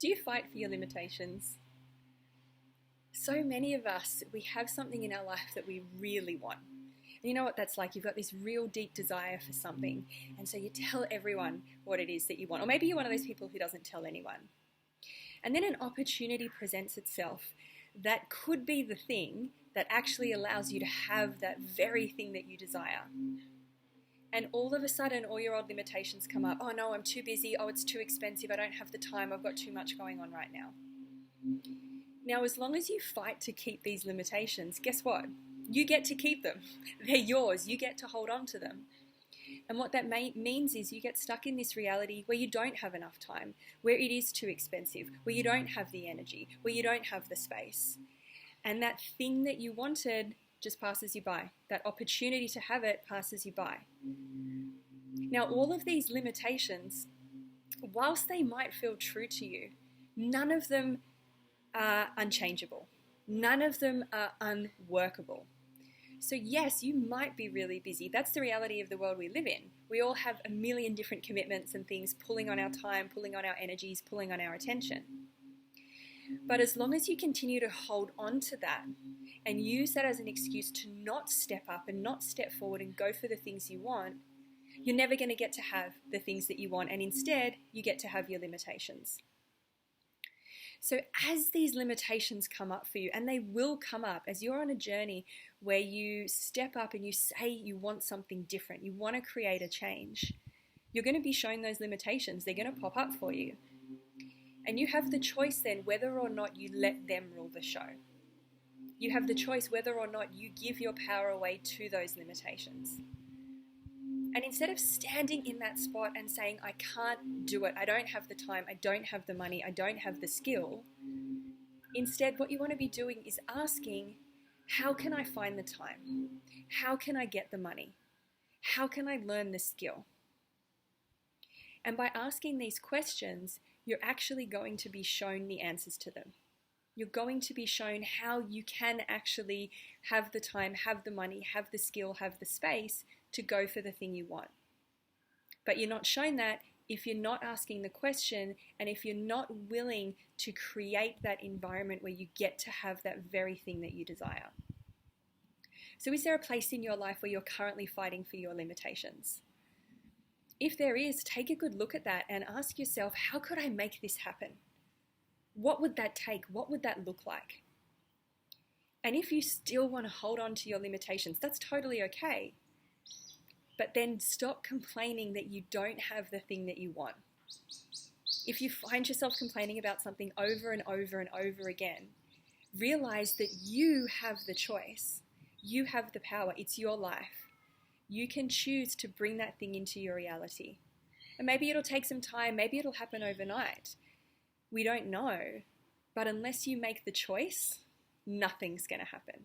Do you fight for your limitations? So many of us, we have something in our life that we really want. And you know what that's like? You've got this real deep desire for something, and so you tell everyone what it is that you want. Or maybe you're one of those people who doesn't tell anyone. And then an opportunity presents itself that could be the thing that actually allows you to have that very thing that you desire. And all of a sudden, all your old limitations come up. Oh no, I'm too busy. Oh, it's too expensive. I don't have the time. I've got too much going on right now. Now, as long as you fight to keep these limitations, guess what? You get to keep them. They're yours. You get to hold on to them. And what that means is you get stuck in this reality where you don't have enough time, where it is too expensive, where you don't have the energy, where you don't have the space. And that thing that you wanted just passes you by. That opportunity to have it passes you by. Now, all of these limitations, whilst they might feel true to you, none of them are unchangeable. None of them are unworkable. So yes, you might be really busy. That's the reality of the world we live in. We all have a million different commitments and things pulling on our time, pulling on our energies, pulling on our attention. But as long as you continue to hold on to that and use that as an excuse to not step up and not step forward and go for the things you want, you're never going to get to have the things that you want, and instead you get to have your limitations. So as these limitations come up for you, and they will come up as you're on a journey where you step up and you say you want something different, you want to create a change, you're going to be shown those limitations. They're going to pop up for you. And you have the choice then whether or not you let them rule the show. You have the choice whether or not you give your power away to those limitations. And instead of standing in that spot and saying, I can't do it, I don't have the time, I don't have the money, I don't have the skill, instead what you want to be doing is asking, how can I find the time? How can I get the money? How can I learn the skill? And by asking these questions, you're actually going to be shown the answers to them. You're going to be shown how you can actually have the time, have the money, have the skill, have the space to go for the thing you want. But you're not shown that if you're not asking the question and if you're not willing to create that environment where you get to have that very thing that you desire. So is there a place in your life where you're currently fighting for your limitations? If there is, take a good look at that and ask yourself, how could I make this happen? What would that take? What would that look like? And if you still want to hold on to your limitations, that's totally okay. But then stop complaining that you don't have the thing that you want. If you find yourself complaining about something over and over and over again, realize that you have the choice. You have the power. It's your life. You can choose to bring that thing into your reality. And maybe it'll take some time. Maybe it'll happen overnight. We don't know. But unless you make the choice, nothing's going to happen.